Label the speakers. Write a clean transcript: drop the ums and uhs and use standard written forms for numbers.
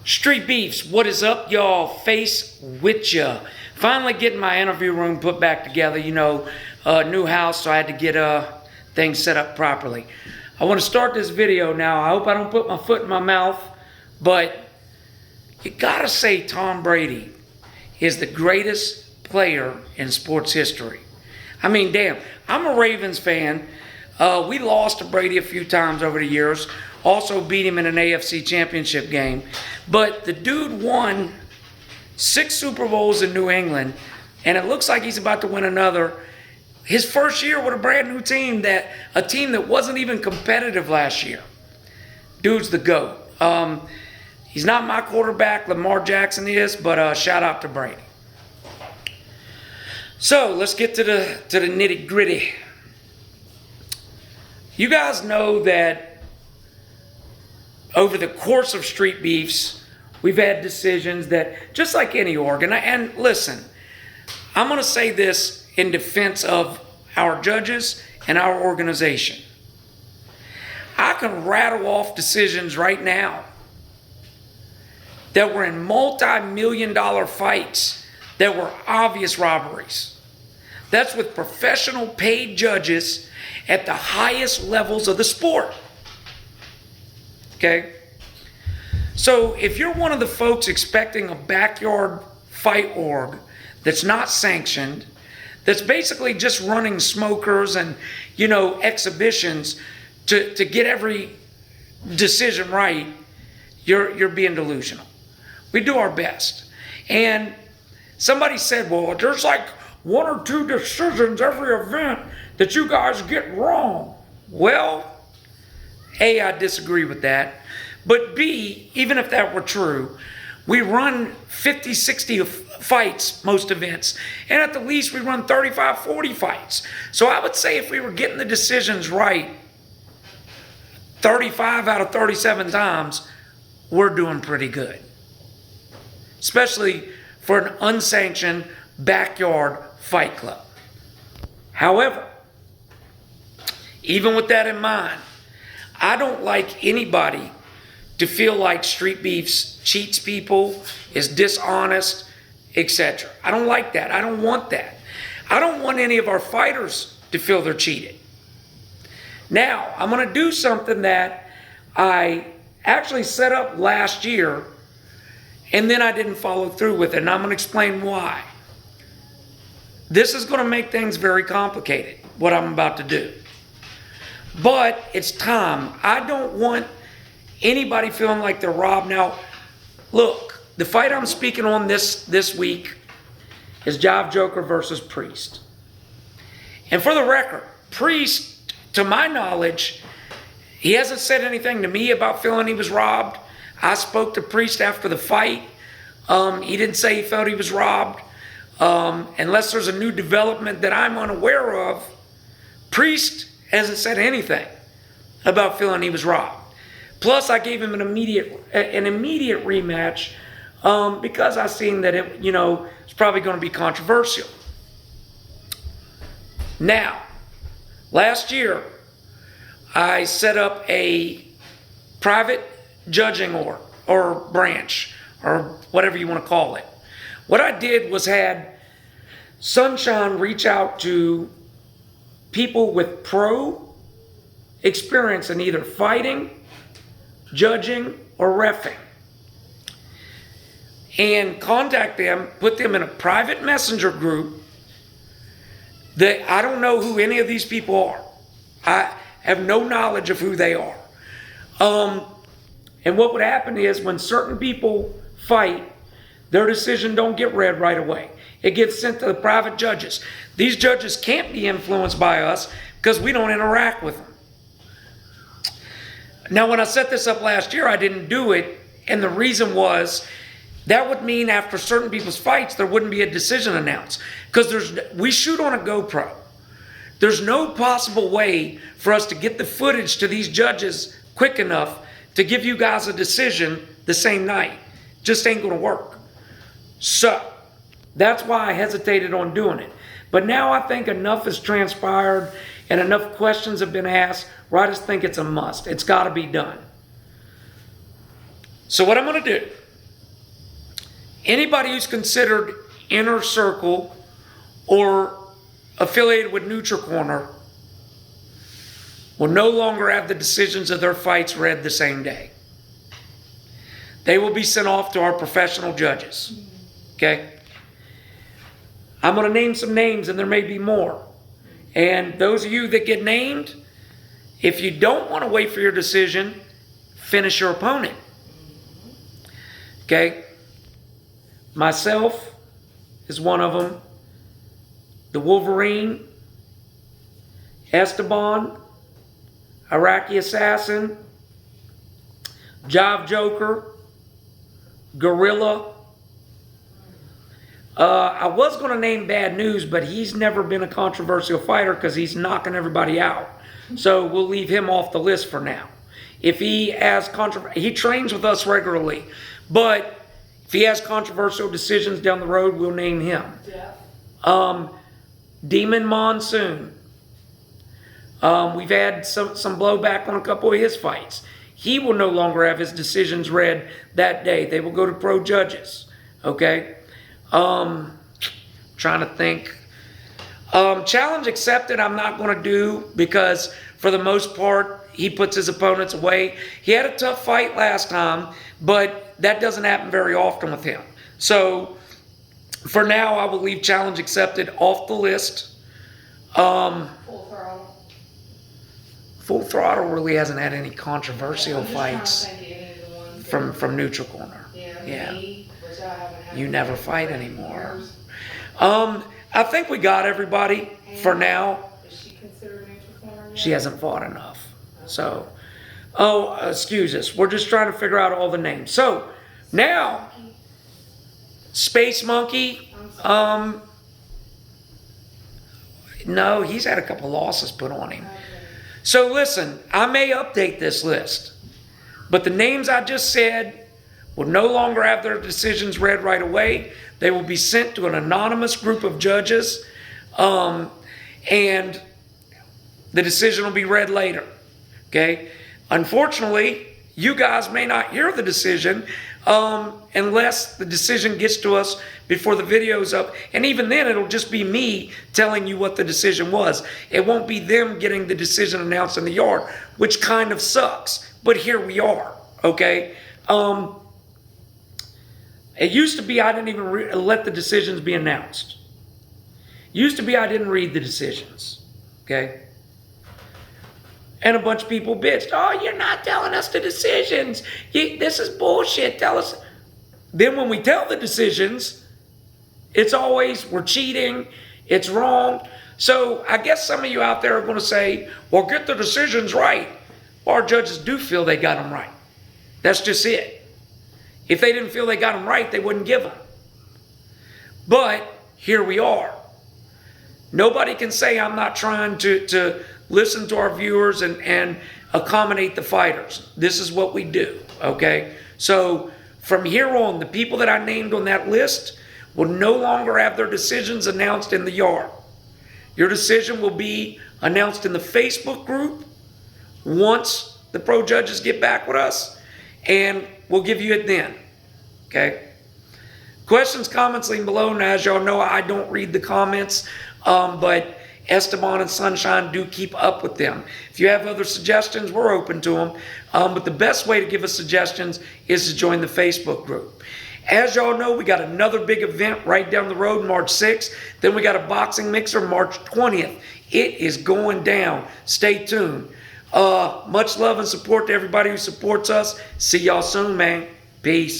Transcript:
Speaker 1: Street Beefs, what is up, y'all? Face with ya. Finally getting my interview room put back together. You know, new house, so I had to get things set up properly. I want to start this video now. I hope I don't put my foot in my mouth, but you gotta say Tom Brady is the greatest player in sports history. I mean, damn, I'm a Ravens fan. We lost to Brady a few times over the years. Also beat him in an AFC championship game. But the dude won 6 Super Bowls in New England, and it looks like he's about to win another. His first year with a brand new team, a team that wasn't even competitive last year. Dude's the GOAT. He's not my quarterback, Lamar Jackson is, but shout out to Brady. So let's get to the nitty gritty. You guys know that over the course of Street Beefs, we've had decisions that, just like any org, and listen, I'm going to say this in defense of our judges and our organization. I can rattle off decisions right now that were in multi-million-dollar fights that were obvious robberies. That's with professional paid judges at the highest levels of the sport. Okay? So if you're one of the folks expecting a backyard fight org that's not sanctioned, that's basically just running smokers and, you know, exhibitions to get every decision right, you're being delusional. We do our best. And somebody said, well, there's like 1 or 2 decisions every event that you guys get wrong. Well, A, I disagree with that. But B, even if that were true, we run 50, 60 fights most events. And at the least, we run 35, 40 fights. So I would say if we were getting the decisions right 35 out of 37 times, we're doing pretty good. Especially for an unsanctioned backyard fight club. However, even with that in mind, I don't like anybody to feel like Street Beefs cheats people, is dishonest, etc. I don't like that. I don't want that. I don't want any of our fighters to feel they're cheated. Now, I'm going to do something that I actually set up last year, and then I didn't follow through with it, and I'm going to explain why. This is going to make things very complicated, what I'm about to do. But it's time. I don't want anybody feeling like they're robbed. Now, look, the fight I'm speaking on this week is Jive Joker versus Priest. And for the record, Priest, to my knowledge, he hasn't said anything to me about feeling he was robbed. I spoke to Priest after the fight. He didn't say he felt he was robbed. Unless there's a new development that I'm unaware of, Priest hasn't said anything about feeling he was robbed. Plus, I gave him an immediate rematch because I seen that it's probably going to be controversial. Now, last year, I set up a private judging or branch or whatever you want to call it. What I did was had Sunshine reach out to people with pro experience in either fighting, judging, or reffing, and contact them, put them in a private messenger group that I don't know who any of these people are. I have no knowledge of who they are. And what would happen is when certain people fight, their decision don't get read right away. It gets sent to the private judges. These judges can't be influenced by us because we don't interact with them. Now, when I set this up last year, I didn't do it, and the reason was that would mean after certain people's fights, there wouldn't be a decision announced because we shoot on a GoPro. There's no possible way for us to get the footage to these judges quick enough to give you guys a decision the same night. Just ain't going to work. So that's why I hesitated on doing it. But now I think enough has transpired and enough questions have been asked where I just think it's a must. It's got to be done. So what I'm going to do Anybody who's considered Inner Circle or affiliated with Neutral Corner will no longer have the decisions of their fights read the same day. They will be sent off to our professional judges. Okay? I'm going to name some names, and there may be more. And those of you that get named, if you don't want to wait for your decision, finish your opponent. Okay? Myself is one of them. The Wolverine, Esteban, Iraqi Assassin, Jive Joker, Gorilla. I was going to name Bad News, but he's never been a controversial fighter because he's knocking everybody out. So we'll leave him off the list for now. If he has he trains with us regularly, but if he has controversial decisions down the road, we'll name him. Yeah. Demon Monsoon. We've had some blowback on a couple of his fights. He will no longer have his decisions read that day. They will go to pro judges. Okay? Trying to think. Challenge accepted I'm not going to do because for the most part, he puts his opponents away. He had a tough fight last time, but that doesn't happen very often with him. So for now, I will leave challenge accepted off the list.
Speaker 2: Full Throttle.
Speaker 1: Full Throttle really hasn't had any controversial fights from Neutral Corner. Yeah.
Speaker 2: Me, which I haven't had
Speaker 1: You never fight anymore.
Speaker 2: years.
Speaker 1: I think we got everybody for now.
Speaker 2: Is she considered Neutral Corner yet?
Speaker 1: She hasn't fought enough. So, excuse us. We're just trying to figure out all the names. So, now, Space Monkey, no, he's had a couple losses put on him. So listen, I may update this list, but the names I just said will no longer have their decisions read right away. They will be sent to an anonymous group of judges, and the decision will be read later. Okay? Unfortunately, you guys may not hear the decision unless the decision gets to us before the video's up. And even then, it'll just be me telling you what the decision was. It won't be them getting the decision announced in the yard, which kind of sucks. But here we are, okay? It used to be I didn't even let the decisions be announced. Used to be I didn't read the decisions, okay? And a bunch of people bitched, oh, you're not telling us the decisions. This is bullshit. Tell us. Then when we tell the decisions, it's always, we're cheating. It's wrong. So I guess some of you out there are going to say, well, get the decisions right. Well, our judges do feel they got them right. That's just it. If they didn't feel they got them right, they wouldn't give them. But here we are. Nobody can say I'm not trying to listen to our viewers and accommodate the fighters. This is what we do, okay? So from here on, the people that I named on that list will no longer have their decisions announced in the yard. Your decision will be announced in the Facebook group once the pro judges get back with us, and we'll give you it then, okay? Questions, comments, leave below. Now, as y'all know, I don't read the comments, but Esteban and Sunshine do keep up with them. If you have other suggestions, we're open to them. But the best way to give us suggestions is to join the Facebook group. As y'all know, we got another big event right down the road, March 6th. Then we got a boxing mixer, March 20th. It is going down. Stay tuned. Much love and support to everybody who supports us. See y'all soon, man. Peace.